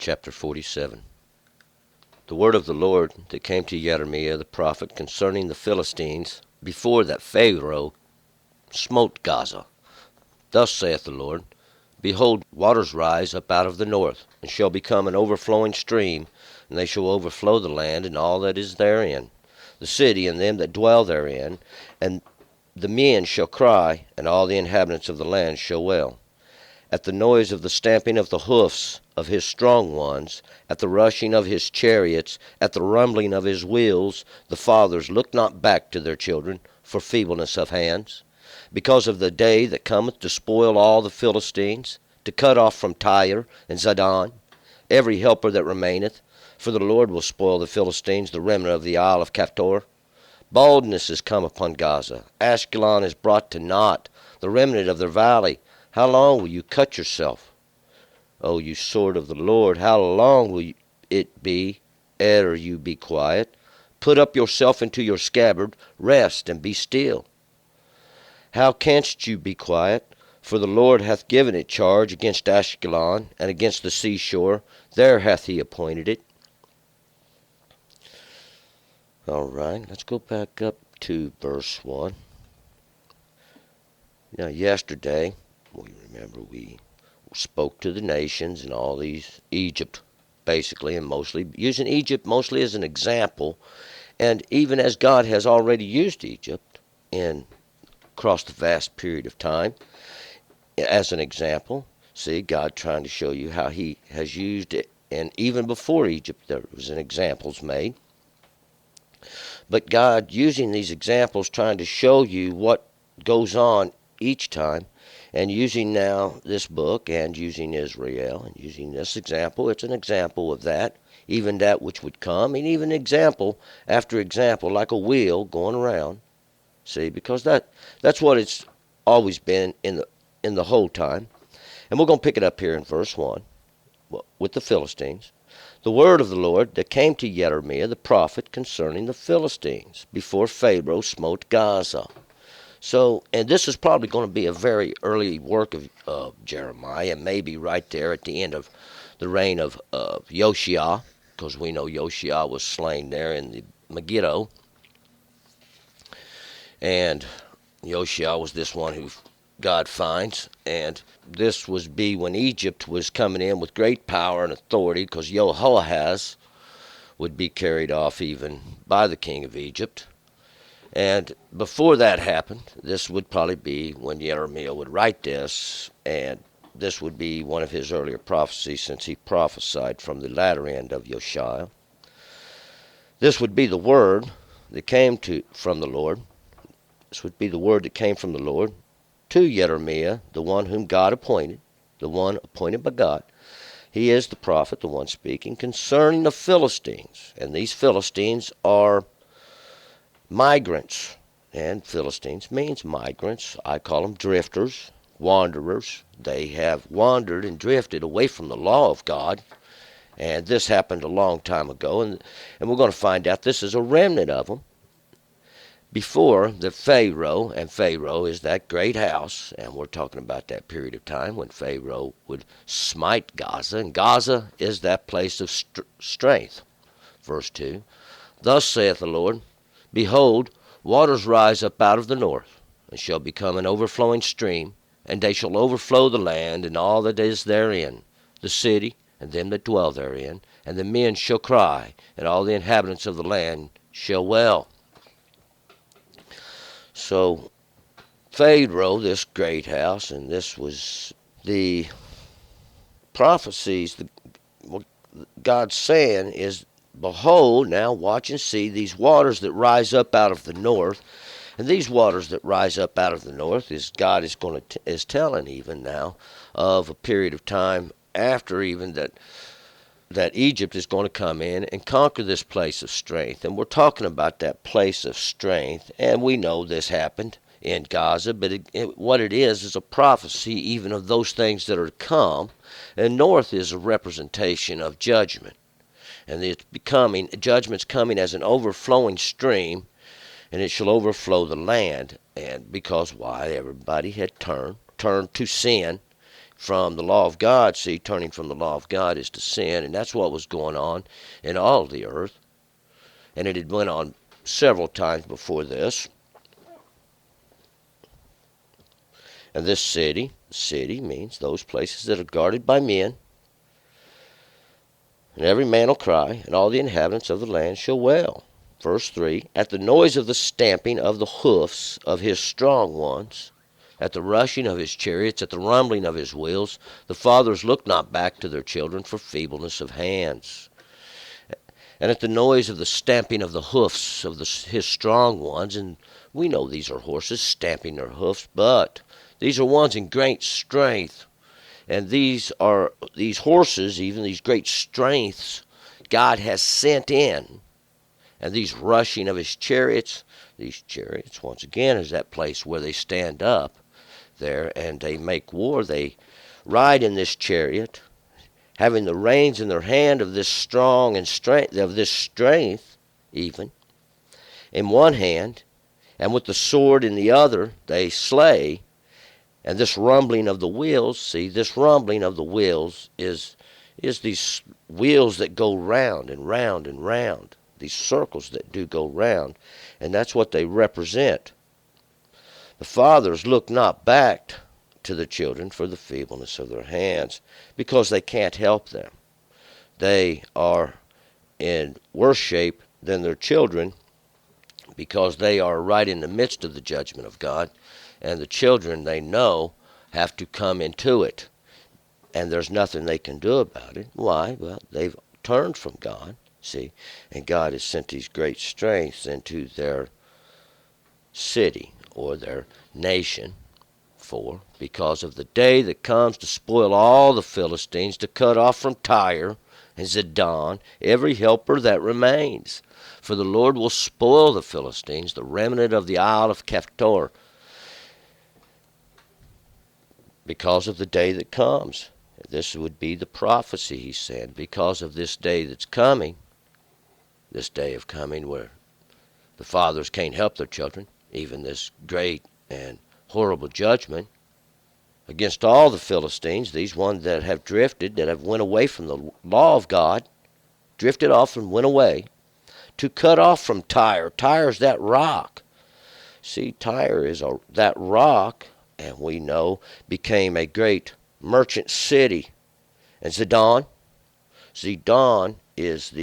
Chapter 47. The word of the Lord that came to Jeremiah the prophet concerning the Philistines, before that Pharaoh smote Gaza. Thus saith the Lord, Behold, waters rise up out of the north, and shall become an overflowing stream, and they shall overflow the land and all that is therein, the city and them that dwell therein, and the men shall cry, and all the inhabitants of the land shall wail. At the noise of the stamping of the hoofs of his strong ones, at the rushing of his chariots, at the rumbling of his wheels, the fathers look not back to their children for feebleness of hands, because of the day that cometh to spoil all the Philistines, to cut off from Tyre and Zidon every helper that remaineth. For the Lord will spoil the Philistines, the remnant of the isle of Captor. Baldness is come upon Gaza. Ashkelon is brought to naught, the remnant of their valley. How long will you cut yourself? O you sword of the Lord, how long will it be ere you be quiet? Put up yourself into your scabbard, rest and be still. How canst you be quiet? For the Lord hath given it charge against Ashkelon, and against the seashore. There hath he appointed it. All right, let's go back up to verse 1. Now, yesterday, we remember we spoke to the nations and all these, Egypt, basically, and mostly, using Egypt mostly as an example, and even as God has already used Egypt across the vast period of time, as an example. See, God trying to show you how he has used it, and even before Egypt there was an examples made. But God using these examples, trying to show you what goes on each time, and using now this book, and using Israel, and using this example. It's an example of that, even that which would come, and even example after example, like a wheel going around. See, because that's what it's always been in the whole time. And we're going to pick it up here in verse 1 with the Philistines. The word of the Lord that came to Jeremiah the prophet concerning the Philistines, before Pharaoh smote Gaza. So, and this is probably going to be a very early work of Jeremiah, maybe right there at the end of the reign of Josiah, because we know Josiah was slain there in the Megiddo. And Josiah was this one who God finds, and this would be when Egypt was coming in with great power and authority, because Jehoahaz would be carried off even by the king of Egypt. And before that happened, this would probably be when Jeremiah would write this, and this would be one of his earlier prophecies, since he prophesied from the latter end of Josiah. This would be the word that came from the Lord. This would be the word that came from the Lord to Jeremiah, the one whom God appointed, the one appointed by God. He is the prophet, the one speaking, concerning the Philistines. And these Philistines are migrants, and Philistines means migrants. I call them drifters, wanderers. They have wandered and drifted away from the law of God, and this happened a long time ago, and we're going to find out this is a remnant of them before the Pharaoh, and Pharaoh is that great house, and we're talking about that period of time when Pharaoh would smite Gaza, and Gaza is that place of strength. Verse 2, Thus saith the Lord, Behold, waters rise up out of the north, and shall become an overflowing stream, and they shall overflow the land, and all that is therein, the city, and them that dwell therein, and the men shall cry, and all the inhabitants of the land shall wail. So, Pharaoh, this great house, and this was the prophecies, what God's saying is, Behold, now watch and see these waters that rise up out of the north. And these waters that rise up out of the north is God is telling even now of a period of time after even that Egypt is going to come in and conquer this place of strength. And we're talking about that place of strength, and we know this happened in Gaza, but what it is a prophecy even of those things that are to come. And north is a representation of judgment. And judgment's coming as an overflowing stream, and it shall overflow the land. And because why? Everybody had turned to sin, from the law of God. See, turning from the law of God is to sin, and that's what was going on in all the earth. And it had went on several times before this. And this city means those places that are guarded by men. And every man will cry, and all the inhabitants of the land shall wail. Verse 3, at the noise of the stamping of the hoofs of his strong ones, at the rushing of his chariots, at the rumbling of his wheels, the fathers look not back to their children for feebleness of hands. And at the noise of the stamping of the hoofs of his strong ones, and we know these are horses stamping their hoofs, but these are ones in great strength. And these horses, even these great strengths, God has sent in. And these rushing of his chariots, these chariots, once again, is that place where they stand up there and they make war. They ride in this chariot, having the reins in their hand of this strong and strength, even, in one hand, and with the sword in the other they slay. And this rumbling of the wheels, see, this rumbling of the wheels is these wheels that go round and round and round, these circles that do go round, and that's what they represent. The fathers look not back to the children for the feebleness of their hands, because they can't help them. They are in worse shape than their children, because they are right in the midst of the judgment of God. And the children, they know, have to come into it. And there's nothing they can do about it. Why? Well, they've turned from God, see. And God has sent these great strengths into their city or their nation because of the day that comes to spoil all the Philistines, to cut off from Tyre and Zidon every helper that remains. For the Lord will spoil the Philistines, the remnant of the isle of Caphtor, because of the day that comes. This would be the prophecy, he said, because of this day that's coming, this day of coming where the fathers can't help their children, even this great and horrible judgment against all the Philistines, these ones that have drifted, that have went away from the law of God, drifted off and went away, to cut off from Tyre. Tyre's that rock. See, Tyre is that rock, and we know, became a great merchant city. And Zidon is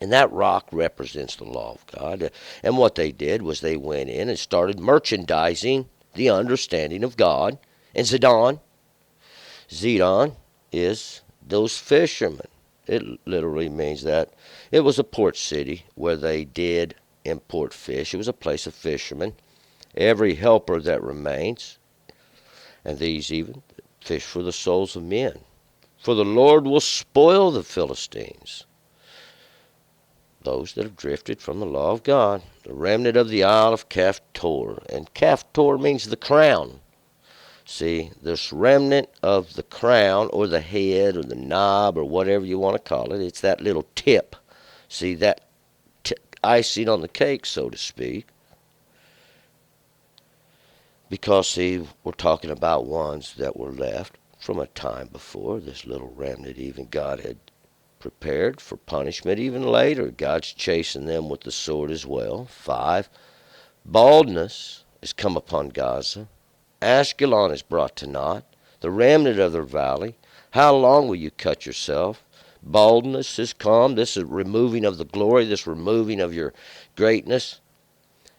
and that rock represents the law of God. And what they did was they went in and started merchandising the understanding of God. And Zidon is those fishermen. It literally means that. It was a port city where they did import fish. It was a place of fishermen. Every helper that remains, and these even fish for the souls of men. For the Lord will spoil the Philistines, those that have drifted from the law of God, the remnant of the isle of Caphtor. And Caphtor means the crown. See, this remnant of the crown, or the head, or the knob, or whatever you want to call it, it's that little tip. See, that icing on the cake, so to speak. Because, see, we're talking about ones that were left from a time before. This little remnant, even God had prepared for punishment even later. God's chasing them with the sword as well. 5, baldness is come upon Gaza. Ashkelon is brought to naught, the remnant of their valley. How long will you cut yourself? Baldness is come. This is removing of the glory, this removing of your greatness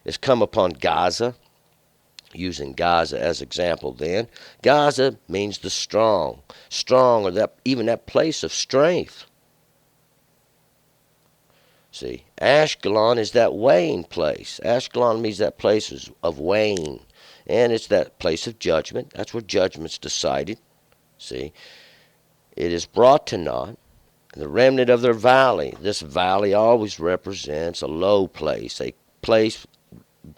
is come upon Gaza. Using Gaza as example then. Gaza means the strong, or that place of strength. See, Ashkelon is that weighing place. Ashkelon means that place of weighing. And it's that place of judgment. That's where judgment's decided. See, it is brought to naught. The remnant of their valley. This valley always represents a low place, a place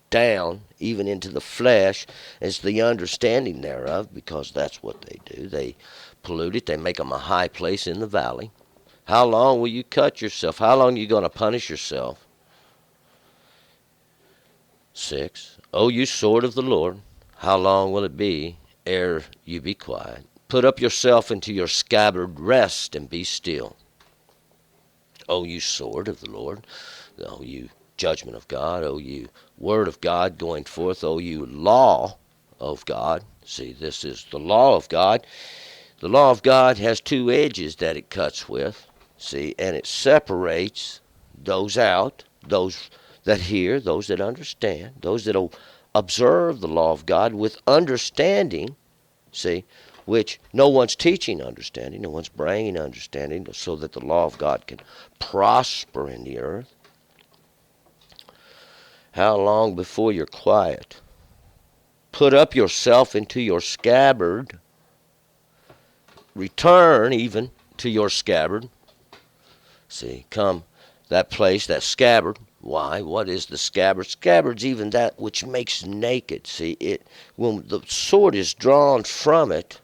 down, even into the flesh, is the understanding thereof, because that's what they do. They pollute it. They make them a high place in the valley. How long will you cut yourself? How long are you going to punish yourself? 6, O you sword of the Lord, how long will it be ere you be quiet. Put up yourself into your scabbard, rest and be still. O you sword of the Lord, O you judgment of God, O you word of God going forth, O you law of God. See, this is the law of God. The law of God has two edges that it cuts with, see, and it separates those out, those that hear, those that understand, those that will observe the law of God with understanding, see, which no one's teaching understanding, no one's bringing understanding, so that the law of God can prosper in the earth. How long before you're quiet? Put up yourself into your scabbard. Return even to your scabbard. See, come that place, that scabbard. Why? What is the scabbard? Scabbard's even that which makes naked. See, it when the sword is drawn from it,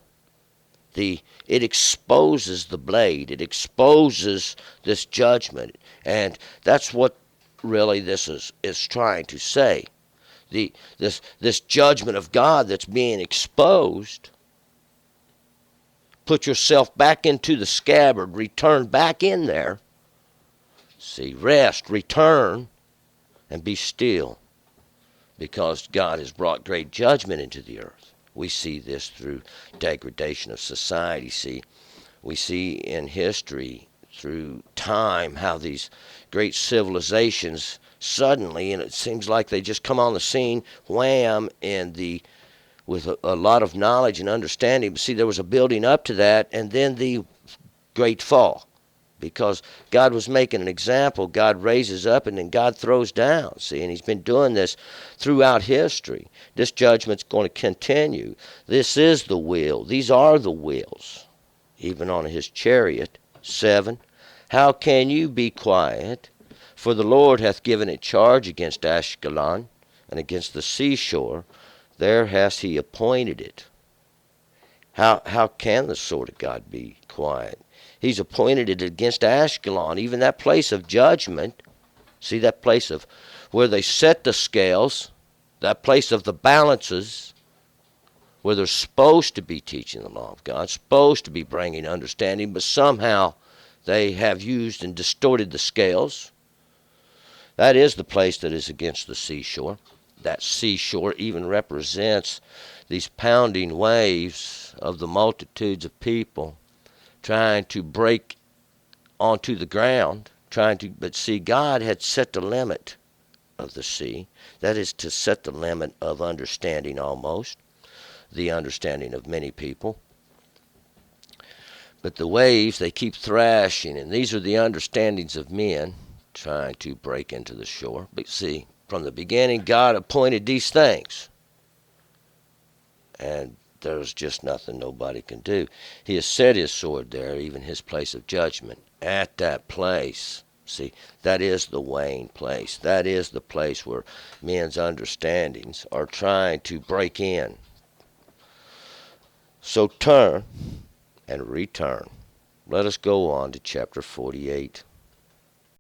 it exposes the blade. It exposes this judgment, and that's what really this is trying to say. This judgment of God that's being exposed. Put yourself back into the scabbard. Return back in there. See, rest, return, and be still, because God has brought great judgment into the earth. We see this through degradation of society. See, we see in history, through time, how these great civilizations suddenly, and it seems like they just come on the scene, wham, with a lot of knowledge and understanding. But see, there was a building up to that, and then the great fall. Because God was making an example, God raises up and then God throws down. See, and he's been doing this throughout history. This judgment's going to continue. This is the wheel. These are the wheels. Even on his chariot. 7. How can you be quiet? For the Lord hath given it charge against Ashkelon and against the seashore. There has he appointed it. How can the sword of God be quiet? He's appointed it against Ashkelon, even that place of judgment. See, that place of where they set the scales, that place of the balances, where they're supposed to be teaching the law of God, supposed to be bringing understanding, but somehow they have used and distorted the scales. That is the place that is against the seashore. That seashore even represents these pounding waves of the multitudes of people trying to break onto the ground, but see, God had set the limit of the sea. That is to set the limit of understanding almost, the understanding of many people. But the waves, they keep thrashing, and these are the understandings of men trying to break into the shore. But see, from the beginning, God appointed these things. And there's just nothing nobody can do. He has set his sword there, even his place of judgment, at that place. See, that is the weighing place. That is the place where men's understandings are trying to break in. So turn and return. Let us go on to chapter 48.